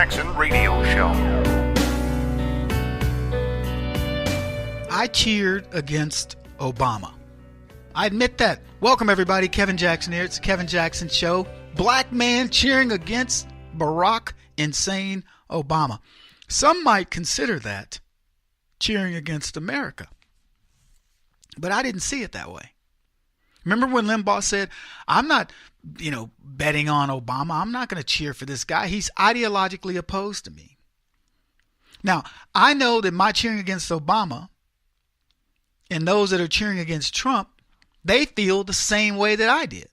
Jackson Radio Show. I cheered against Obama. I admit that. Welcome, everybody. Kevin Jackson here. It's the Kevin Jackson Show. Black man cheering against Barack Insane Obama. Some might consider that cheering against America. But I didn't see it that way. Remember when Limbaugh said, I'm not, betting on Obama. I'm not going to cheer for this guy. He's ideologically opposed to me. Now, I know that my cheering against Obama and those that are cheering against Trump, they feel the same way that I did.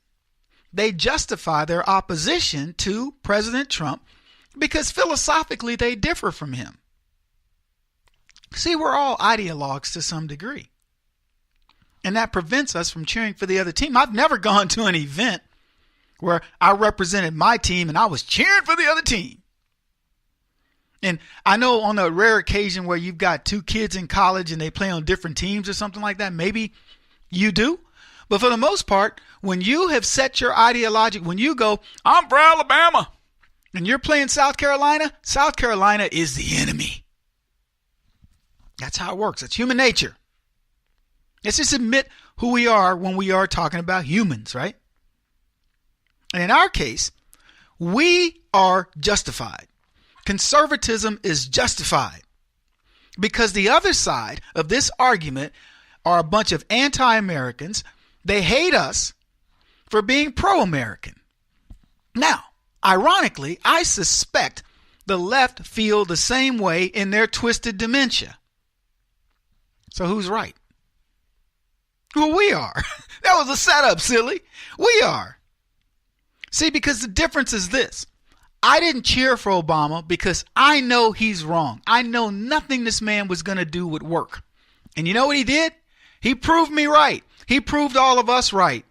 They justify their opposition to President Trump because philosophically they differ from him. See, we're all ideologues to some degree. And that prevents us from cheering for the other team. I've never gone to an event where I represented my team and I was cheering for the other team. And I know on a rare occasion where you've got two kids in college and they play on different teams or something like that, maybe you do. But for the most part, when you have set your ideology, when you go, I'm for Alabama, and you're playing South Carolina is the enemy. That's how it works. It's human nature. Let's just admit who we are when we are talking about humans, right? And in our case, we are justified. Conservatism is justified because the other side of this argument are a bunch of anti-Americans. They hate us for being pro-American. Now, ironically, I suspect the left feel the same way in their twisted dementia. So who's right? Well, we are. That was a setup, silly. We are. See, because the difference is this. I didn't cheer for Obama because I know he's wrong. I know nothing this man was going to do would work. And you know what he did? He proved me right. He proved all of us right.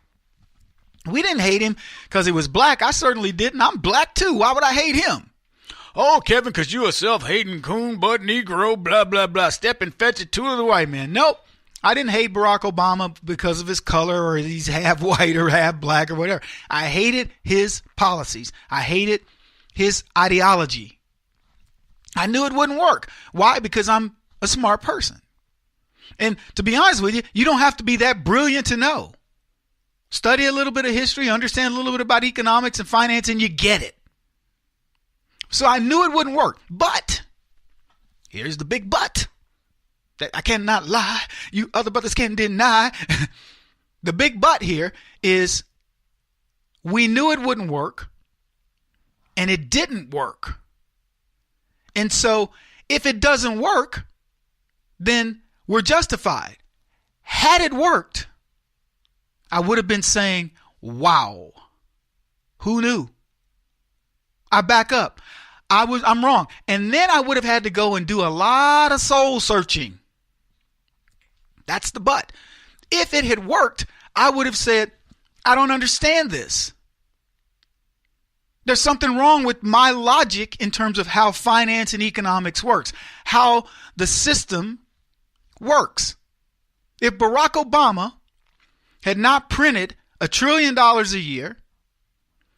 We didn't hate him because he was black. I certainly didn't. I'm black too. Why would I hate him? Oh, Kevin, because you a self-hating coon, butt Negro, blah, blah, blah. Step and fetch it to the white man. Nope. I didn't hate Barack Obama because of his color or he's half white or half black or whatever. I hated his policies. I hated his ideology. I knew it wouldn't work. Why? Because I'm a smart person. And to be honest with you, you don't have to be that brilliant to know. Study a little bit of history, understand a little bit about economics and finance, and you get it. So I knew it wouldn't work. But here's the big but. That I cannot lie. You other brothers can't deny. The big but here is we knew it wouldn't work. And it didn't work. And so if it doesn't work, then we're justified. Had it worked, I would have been saying, wow, who knew? I back up. I'm wrong. And then I would have had to go and do a lot of soul searching. That's the but. If it had worked, I would have said, I don't understand this. There's something wrong with my logic in terms of how finance and economics works, how the system works. If Barack Obama had not printed $1 trillion a year,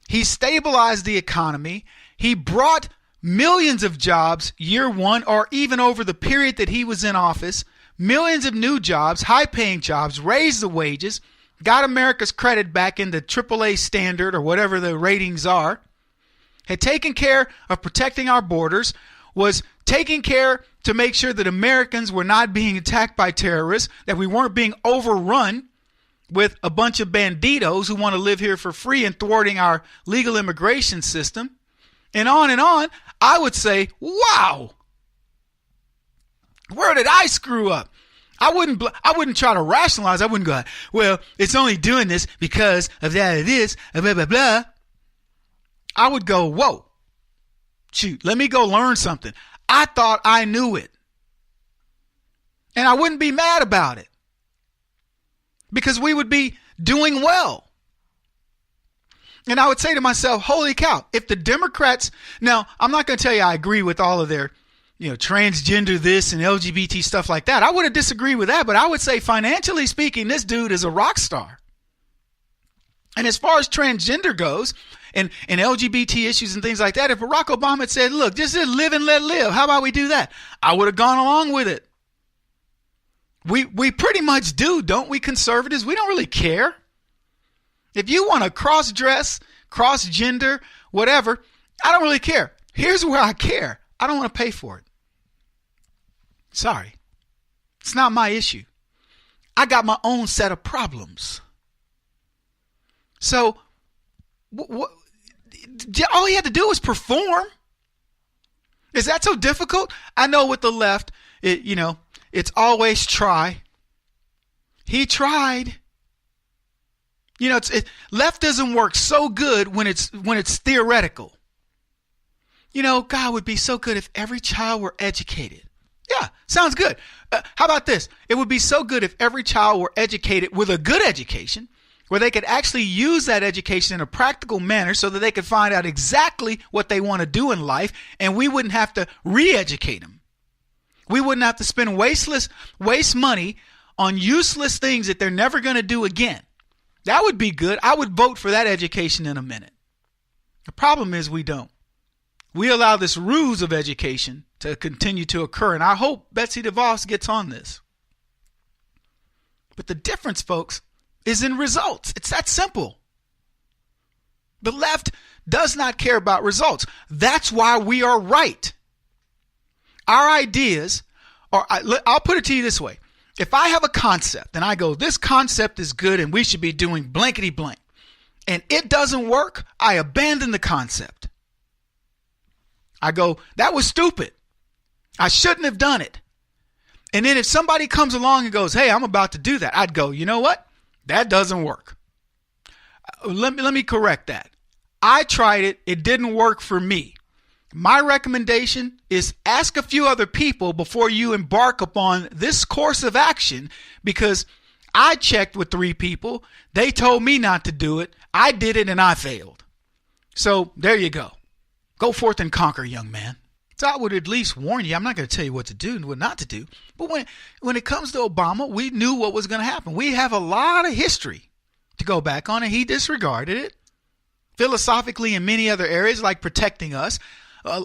he stabilized the economy, he brought millions of jobs year one or even over the period that he was in office, millions of new jobs, high-paying jobs, raised the wages, got America's credit back into AAA standard or whatever the ratings are, had taken care of protecting our borders, was taking care to make sure that Americans were not being attacked by terrorists, that we weren't being overrun with a bunch of banditos who want to live here for free and thwarting our legal immigration system, and on, I would say, wow, where did I screw up? I wouldn't try to rationalize. I wouldn't go, well, it's only doing this because of that it is, blah, blah, blah. I would go, whoa, shoot, let me go learn something. I thought I knew it. And I wouldn't be mad about it because we would be doing well. And I would say to myself, holy cow, if the Democrats, now I'm not going to tell you I agree with all of their, transgender this and LGBT stuff like that. I would have disagreed with that, but I would say financially speaking, this dude is a rock star. And as far as transgender goes, and LGBT issues and things like that, if Barack Obama had said, look, just live and let live, how about we do that? I would have gone along with it. We pretty much do, don't we, conservatives? We don't really care. If you want to cross-dress, cross-gender, whatever, I don't really care. Here's where I care. I don't want to pay for it. Sorry. It's not my issue. I got my own set of problems. So, all he had to do was perform. Is that so difficult? I know with the left, it's always try. He tried. Left doesn't work so good when it's theoretical. God would be so good if every child were educated. Yeah, sounds good. How about this? It would be so good if every child were educated with a good education, where they could actually use that education in a practical manner so that they could find out exactly what they want to do in life, and we wouldn't have to re-educate them. We wouldn't have to spend waste money on useless things that they're never going to do again. That would be good. I would vote for that education in a minute. The problem is we don't. We allow this ruse of education to continue to occur, and I hope Betsy DeVos gets on this. But the difference, folks, is in results. It's that simple. The left does not care about results. That's why we are right. Our ideas are, I'll put it to you this way. If I have a concept and I go, this concept is good and we should be doing blankety blank, and it doesn't work, I abandon the concept. I go, that was stupid. I shouldn't have done it. And then if somebody comes along and goes, hey, I'm about to do that, I'd go, you know what? That doesn't work. Let me correct that. I tried it. It didn't work for me. My recommendation is ask a few other people before you embark upon this course of action, because I checked with 3 people. They told me not to do it. I did it and I failed. So there you go. Go forth and conquer, young man. So I would at least warn you. I'm not going to tell you what to do and what not to do. But when it comes to Obama, we knew what was going to happen. We have a lot of history to go back on, and he disregarded it. Philosophically, in many other areas, like protecting us,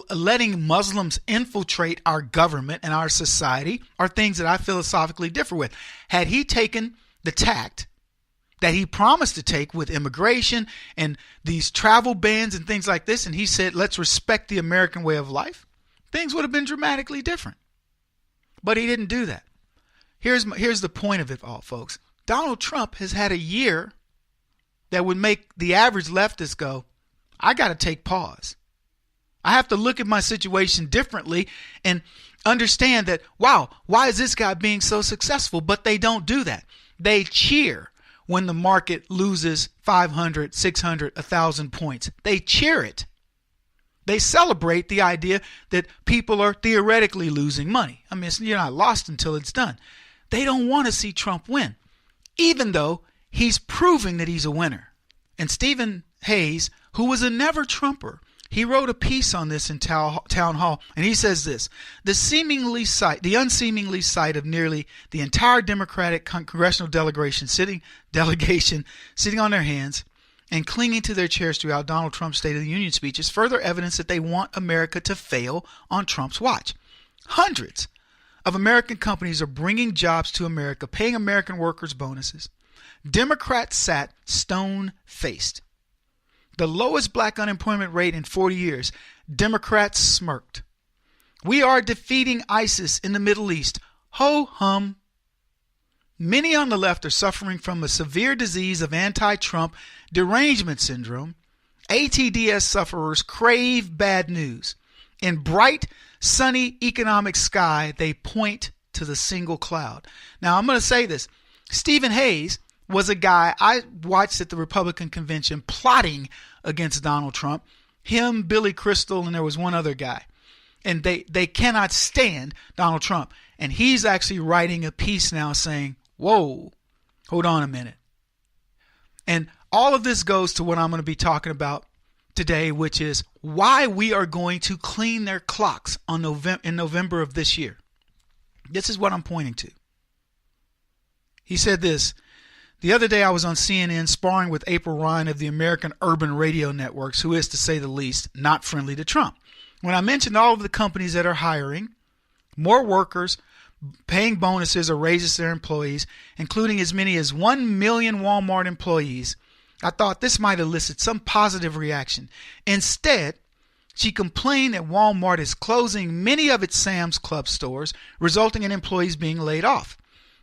letting Muslims infiltrate our government and our society, are things that I philosophically differ with. Had he taken the tact that he promised to take with immigration and these travel bans and things like this, and he said, let's respect the American way of life, things would have been dramatically different. But he didn't do that. Here's the point of it all, folks. Donald Trump has had a year that would make the average leftist go, I got to take pause. I have to look at my situation differently and understand that, wow, why is this guy being so successful? But they don't do that. They cheer when the market loses 500, 600, 1,000 points. They cheer it. They celebrate the idea that people are theoretically losing money. I mean, you're not lost until it's done. They don't want to see Trump win, even though he's proving that he's a winner. And Stephen Hayes, who was a never Trumper, he wrote a piece on this in Town Hall, and he says this: the unseemly sight of nearly the entire Democratic congressional delegation sitting on their hands and clinging to their chairs throughout Donald Trump's State of the Union speech is further evidence that they want America to fail on Trump's watch. Hundreds of American companies are bringing jobs to America, paying American workers bonuses. Democrats sat stone-faced. The lowest black unemployment rate in 40 years. Democrats smirked. We are defeating ISIS in the Middle East. Ho-hum. Many on the left are suffering from a severe disease of anti-Trump derangement syndrome. ATDS sufferers crave bad news. In bright, sunny economic sky, they point to the single cloud. Now, I'm going to say this. Stephen Hayes was a guy I watched at the Republican convention plotting against Donald Trump. Him, Billy Crystal, and there was one other guy. And they cannot stand Donald Trump. And he's actually writing a piece now saying, whoa, hold on a minute. And all of this goes to what I'm going to be talking about today, which is why we are going to clean their clocks in November of this year. This is what I'm pointing to. He said this: The other day I was on CNN sparring with April Ryan of the American Urban Radio Networks, who is, to say the least, not friendly to Trump. When I mentioned all of the companies that are hiring more workers, paying bonuses or raises to their employees, including as many as 1 million Walmart employees, I thought this might elicit some positive reaction. Instead, she complained that Walmart is closing many of its Sam's Club stores, resulting in employees being laid off.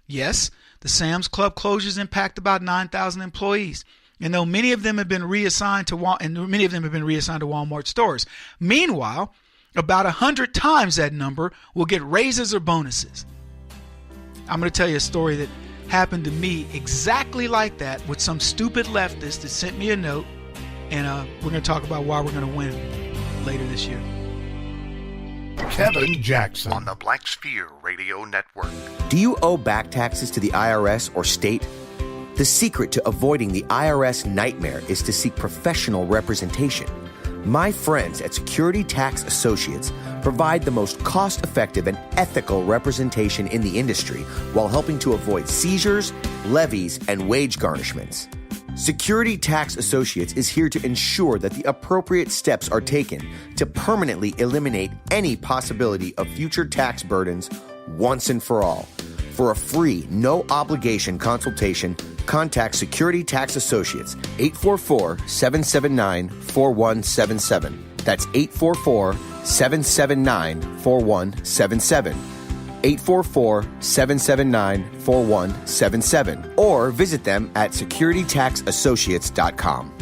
Yes, the Sam's Club closures impact about 9,000 employees, and though many of them have been reassigned to Walmart stores. Meanwhile, about 100 times that number will get raises or bonuses. I'm going to tell you a story that happened to me exactly like that with some stupid leftist that sent me a note, and we're going to talk about why we're going to win later this year. Kevin Jackson on the Black Sphere Radio Network. Do you owe back taxes to the IRS or state? The secret to avoiding the IRS nightmare is to seek professional representation. My friends at Security Tax Associates provide the most cost-effective and ethical representation in the industry while helping to avoid seizures, levies, and wage garnishments. Security Tax Associates is here to ensure that the appropriate steps are taken to permanently eliminate any possibility of future tax burdens once and for all. For a free, no-obligation consultation, contact Security Tax Associates, 844-779-4177. That's 844-779-4177. 844-779-4177. Or visit them at securitytaxassociates.com.